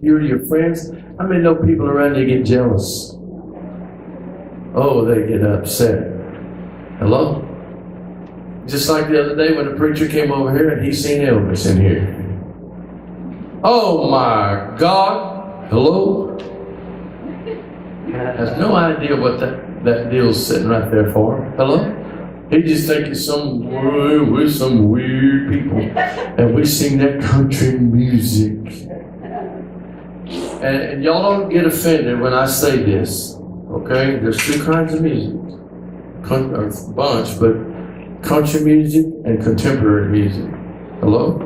you or your friends, I mean, know people around you get jealous. Oh, they get upset. Hello? Just like the other day when the preacher came over here and he seen Elvis in here. Oh my God! Hello? Has no idea what that deal's sitting right there for. Hello? He just think it's we're some weird people, and we sing that country music. And y'all don't get offended when I say this, okay? There's two kinds of music, a bunch, but country music and contemporary music. Hello?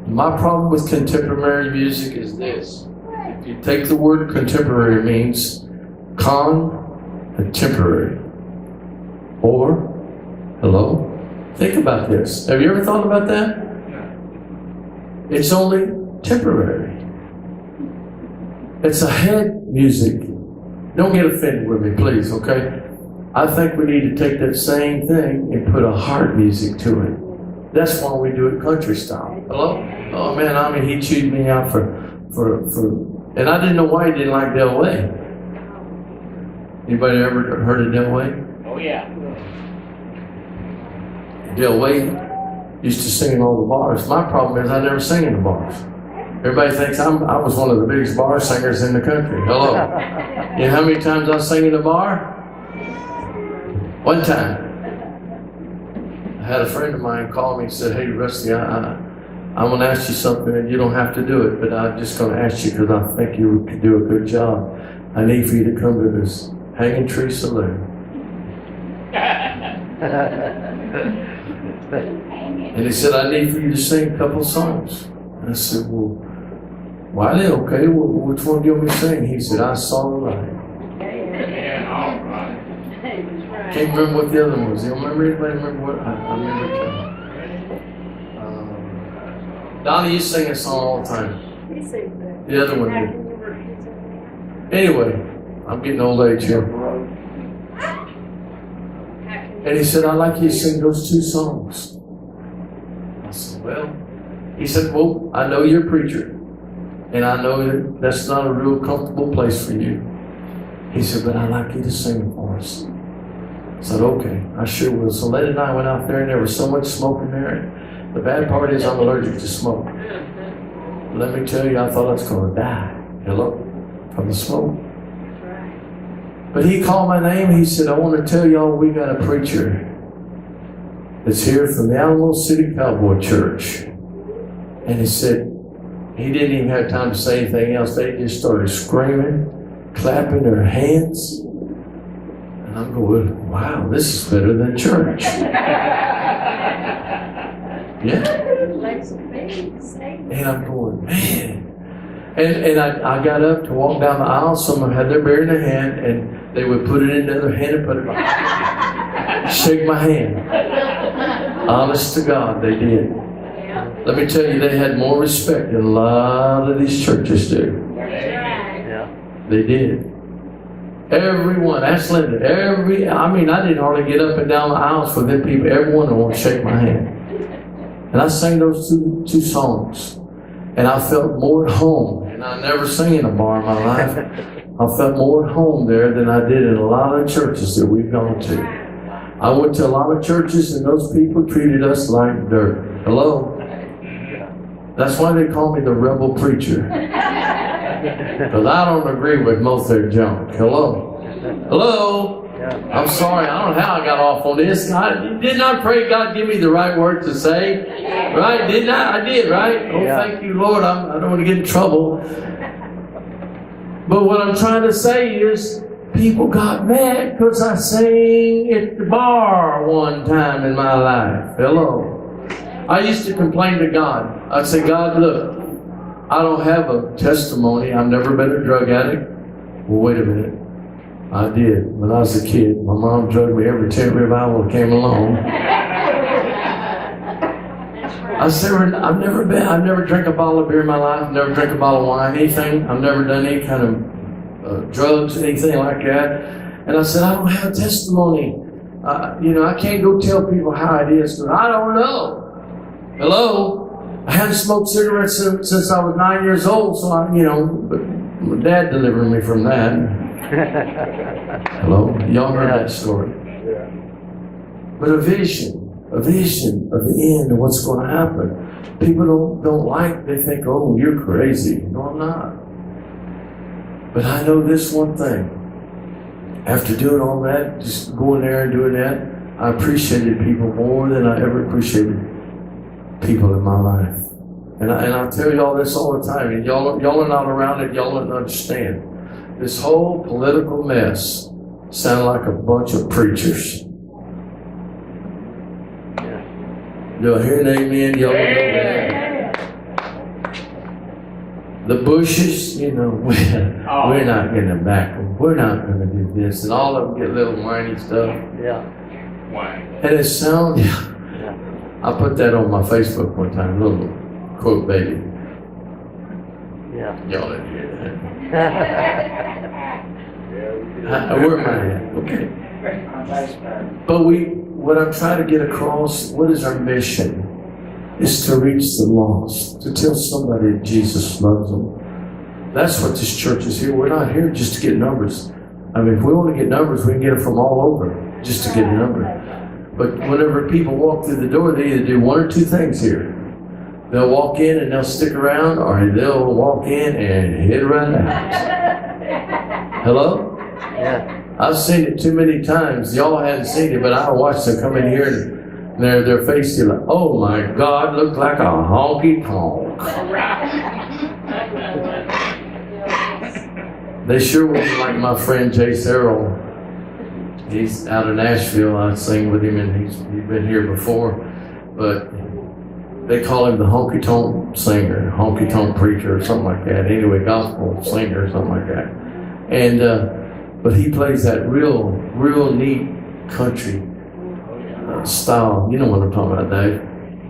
My problem with contemporary music is this. If you take the word contemporary, it means con and temporary. Or, hello? Think about this. Have you ever thought about that? It's only temporary. It's a head music. Don't get offended with me, please, okay? I think we need to take that same thing and put a heart music to it. That's why we do it country style. Hello? Oh man, I mean, he chewed me out for, and I didn't know why he didn't like Del Way. Anybody ever heard of Del Way? Oh yeah. Del Way used to sing in all the bars. My problem is I never sing in the bars. Everybody thinks I was one of the biggest bar singers in the country. Hello. You know how many times I sang in the bar? One time. I had a friend of mine call me and said, "Hey, Rusty, I'm going to ask you something, and you don't have to do it, but I'm just going to ask you because I think you could do a good job. I need for you to come to this Hanging Tree Saloon." And he said, "I need for you to sing a couple songs." I said, "Well, why then? Okay, well, which one do you want me to sing?" He said, "I Saw the Light." Can't remember what the other one was. You remember? Anybody remember what? I remember it. Donnie, you sing a song all the time. The other one did. Anyway, I'm getting old age here. And he said, "I'd like you to sing those two songs." I said, "Well," he said, "Well, I know you're a preacher, and I know that that's not a real comfortable place for you." He said, "But I'd like you to sing it for us." I said, "Okay, I sure will." So Lynn and I went out there, and there was so much smoke in there. The bad part is I'm allergic to smoke. Let me tell you, I thought I was going to die. Hello? From the smoke. But he called my name. He said, "I want to tell y'all we got a preacher that's here from the Alamo City Cowboy Church." And he said, he didn't even have time to say anything else. They just started screaming, clapping their hands. And I'm going, "Wow, this is better than church." Yeah. And I'm going, man. And I got up to walk down the aisle. Someone had their beer in their hand, and they would put it in the other hand and put it on. Shake my hand. Honest to God, they did. Let me tell you, they had more respect than a lot of these churches do. They did. Everyone, ask Linda, I didn't hardly get up and down the aisles for them people. Everyone would want to shake my hand. And I sang those two songs. And I felt more at home. And I never sang in a bar in my life. I felt more at home there than I did in a lot of churches that we've gone to. I went to a lot of churches and those people treated us like dirt. Hello? That's why they call me the rebel preacher. Because I don't agree with most of their junk. Hello? Hello? I'm sorry, I don't know how I got off on this. Didn't I pray God give me the right word to say? Right? Didn't I? I did, right? Oh, thank you, Lord. I don't want to get in trouble. But what I'm trying to say is, people got mad because I sang at the bar one time in my life. Hello? I used to complain to God. I'd say, "God, look, I don't have a testimony. I've never been a drug addict." Well, wait a minute. I did. When I was a kid, my mom drugged me every tent revival that came along. I said, I've never drank a bottle of beer in my life, never drank a bottle of wine, anything. I've never done any kind of drugs, anything like that. And I said, I don't have a testimony. I can't go tell people how it is. I don't know. Hello? I haven't smoked cigarettes since I was 9 years old, so but my dad delivered me from that. Hello? Y'all heard that story. But a vision of the end and what's going to happen. People don't like, they think, oh, you're crazy. No, I'm not. But I know this one thing. After doing all that, just going there and doing that, I appreciated people more than I ever appreciated people in my life. And I tell y'all this all the time, and y'all are not around it, y'all don't understand. This whole political mess sounded like a bunch of preachers. Do I hear an amen? Y'all know that. The Bushes, we're not going to back them. We're not going to do this. And all of them get little whiny stuff. Yeah. And it sounds, I put that on my Facebook one time, little quote baby. Yeah. Y'all didn't hear that. Where am I at? Okay. But what I'm trying to get across, what is our mission? Is to reach the lost, to tell somebody Jesus loves them. That's what this church is here. We're not here just to get numbers. I mean, if we want to get numbers, we can get them from all over just to get a number. But whenever people walk through the door, they either do one or two things here. They'll walk in and they'll stick around, or they'll walk in and head right out. Hello? Yeah. I've seen it too many times. Y'all haven't seen it, but I watched them come in here and their face is like, oh my God, look like a honky tonk. They sure wouldn't like my friend Jay Serrell. He's out of Nashville. I sing with him, and he's been here before. But they call him the honky tonk singer, honky tonk preacher, or something like that. Anyway, gospel singer, or something like that. And but he plays that real neat country style. You know what I'm talking about, Dave?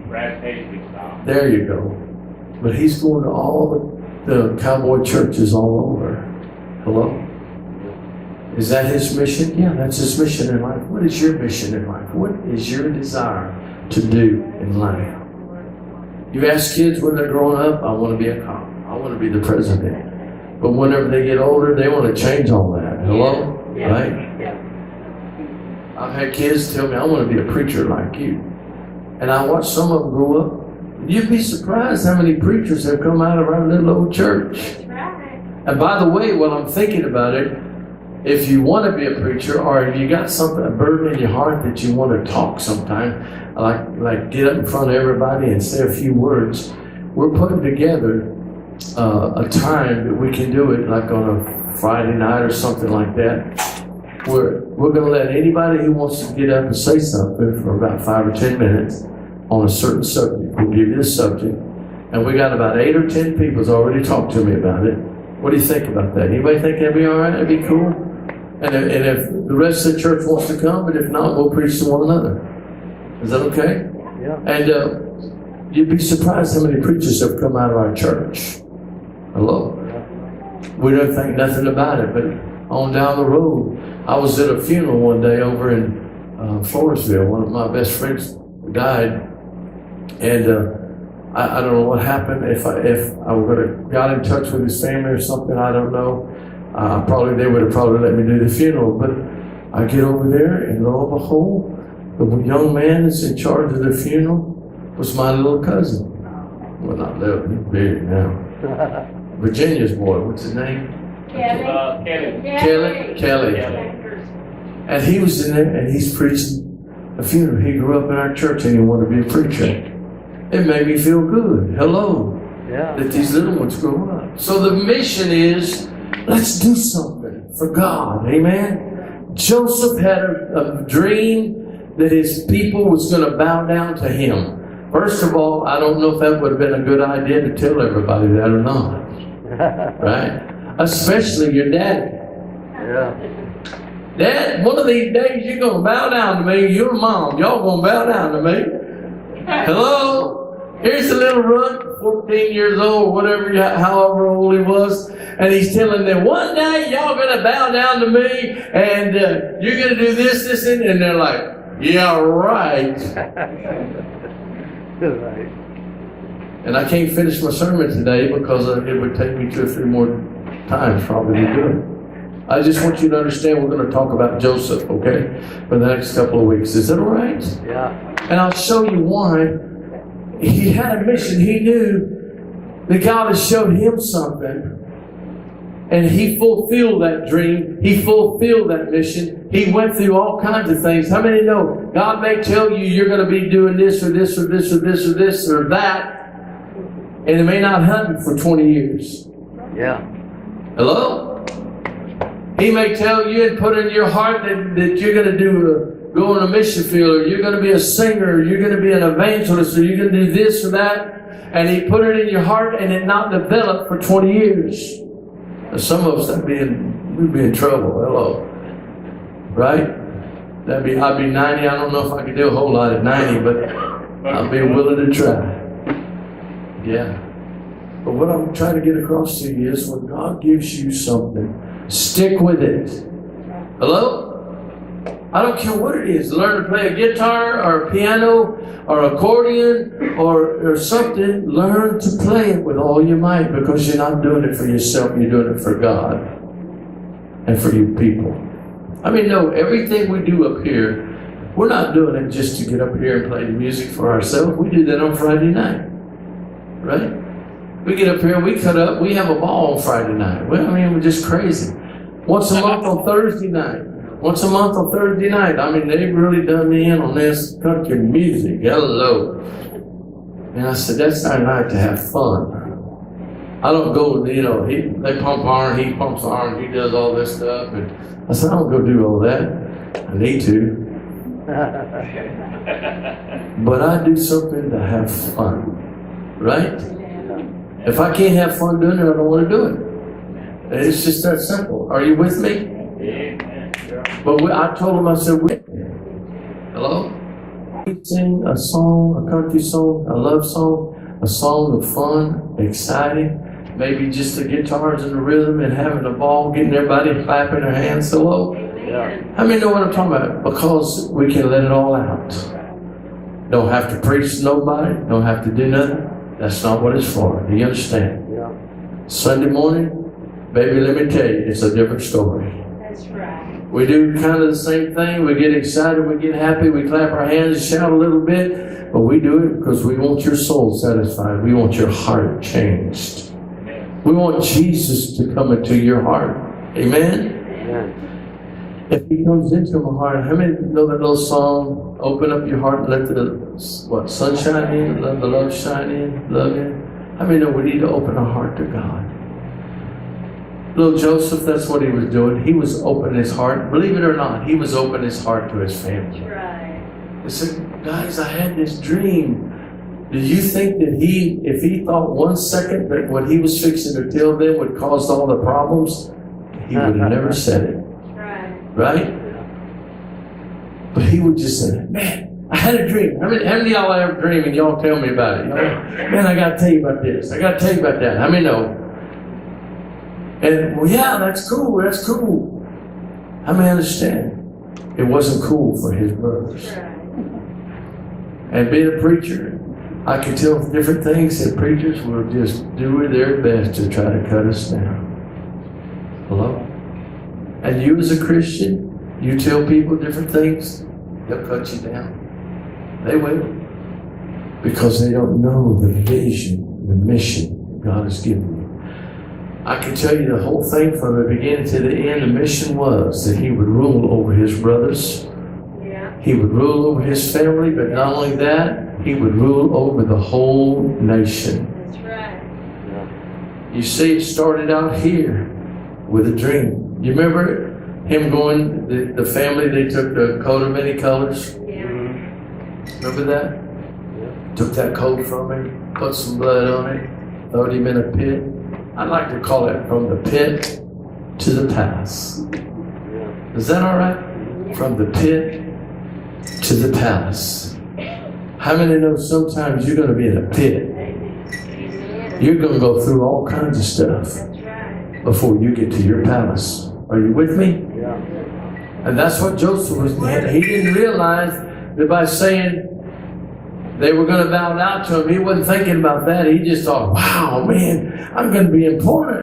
Brad Paisley style. There you go. But he's going to all the cowboy churches all over. Hello? Is that his mission? Yeah, that's his mission in life. What is your mission in life? What is your desire to do in life? You ask kids when they're growing up, I want to be a cop. I want to be the president. But whenever they get older, they want to change all that. Hello? Yeah. Right? Yeah. I've had kids tell me, I want to be a preacher like you. And I watched some of them grow up. You'd be surprised how many preachers have come out of our little old church. And by the way, while I'm thinking about it, if you want to be a preacher, or if you got something, a burden in your heart that you want to talk sometime, like get up in front of everybody and say a few words, we're putting together a time that we can do it, like on a Friday night or something like that. We're going to let anybody who wants to get up and say something for about 5 or 10 minutes on a certain subject. We'll give you this subject. And we got about 8 or 10 people who's already talked to me about it. What do you think about that? Anybody think that'd be all right? That'd be cool? And if the rest of the church wants to come, but if not, we'll preach to one another. Is that okay? Yeah. And you'd be surprised how many preachers have come out of our church. Hello? We don't think nothing about it, but on down the road, I was at a funeral one day over in Floresville. One of my best friends died, and I don't know what happened. If I would have got in touch with his family or something, I don't know. They would have probably let me do the funeral. But I get over there, and lo and behold, the young man that's in charge of the funeral was my little cousin. Well, not little, he's big now. Virginia's boy, what's his name? Kelly. And he was in there, and he's preaching a funeral. He grew up in our church, and he wanted to be a preacher. It made me feel good. Hello. Yeah. That these little ones grow up. So the mission is, let's do something for God. Amen. Joseph had a dream that his people was going to bow down to him. First of all, I don't know if that would have been a good idea to tell everybody that or not. Right? Especially your daddy. Yeah. Dad, one of these days you're going to bow down to me. Your mom, y'all going to bow down to me. Hello? Here's a little runt, 14 years old, whatever, however old he was, and he's telling them, one day y'all going to bow down to me, and you're going to do this, and they're like, yeah, right. Right. And I can't finish my sermon today because it would take me 2 or 3 more times probably to do it. I just want you to understand we're going to talk about Joseph, okay, for the next couple of weeks. Is that all right? Yeah. And I'll show you why. He had a mission. He knew that God had showed him something. And he fulfilled that dream. He fulfilled that mission. He went through all kinds of things. How many know God may tell you you're going to be doing this or this or this or this or this or that, and it may not happen for 20 years. Yeah. Hello? He may tell you and put in your heart that you're going to go on a mission field, or you're going to be a singer, or you're going to be an evangelist, or you're going to do this or that. And he put it in your heart and it not developed for 20 years. Some of us, we'd be in trouble. Hello. Right? I'd be 90. I don't know if I could do a whole lot at 90, but I'll be willing to try. Yeah. But what I'm trying to get across to you is when God gives you something, stick with it. Hello? I don't care what it is. Learn to play a guitar or a piano or accordion or something. Learn to play it with all your might, because you're not doing it for yourself. You're doing it for God and for you people. I mean, no, everything we do up here, we're not doing it just to get up here and play the music for ourselves. We do that on Friday night. Right? We get up here, we cut up, we have a ball on Friday night. Well, I mean, we're just crazy. Once a month on Thursday night. Once a month on Thursday night. I mean, they've really done me in on this country music. Hello. And I said, that's our night to have fun. I don't go, they pump iron, he pumps iron, he does all this stuff. And I said, I don't go do all that. I need to. But I do something to have fun. Right? If I can't have fun doing it, I don't want to do it. It's just that simple. Are you with me? But I told him, I said, hello? We sing a song, a country song, a love song, a song of fun, exciting, maybe just the guitars and the rhythm and having a ball, getting everybody clapping their hands. Hello? Yeah. How many know what I'm talking about? Because we can let it all out. Don't have to preach to nobody, don't have to do nothing. That's not what it's for. Do you understand? Yeah. Sunday morning, baby, let me tell you, it's a different story. That's right. We do kind of the same thing. We get excited, we get happy, we clap our hands and shout a little bit. But we do it because we want your soul satisfied. We want your heart changed. We want Jesus to come into your heart. Amen? Amen. If he comes into my heart, how many know that little song, open up your heart and let the sun shine in, let the love shine in, love in? How many know we need to open our heart to God? Little Joseph, that's what he was doing. He was opening his heart. Believe it or not, he was opening his heart to his family. Right. He said, guys, I had this dream. Do you think that if he thought 1 second that what he was fixing to tell them would cause all the problems, he would have never said it. Right? But he would just say, man, I had a dream. How many of y'all have a dream and y'all tell me about it? Man, I got to tell you about this. I got to tell you about that. How many know? And, well, yeah, that's cool. That's cool. How many understand? It wasn't cool for his brothers. And being a preacher, I could tell different things that preachers will just do their best to try to cut us down. Hello? And you as a Christian, you tell people different things, they'll cut you down. They will. Because they don't know the vision, the mission God has given you. I can tell you the whole thing from the beginning to the end. The mission was that he would rule over his brothers. Yeah. He would rule over his family, but not only that, he would rule over the whole nation. That's right. You see, it started out here with a dream. You remember him going, the family, they took the coat of many colors? Yeah. Remember that? Yeah. Took that coat from him, put some blood on it, throwed him in a pit. I like to call it from the pit to the palace. Is that all right? From the pit to the palace. How many know sometimes you're going to be in a pit? You're going to go through all kinds of stuff before you get to your palace. Are you with me? Yeah. And that's what Joseph was doing. He didn't realize that by saying they were going to bow down to him. He wasn't thinking about that. He just thought, wow, man, I'm going to be important.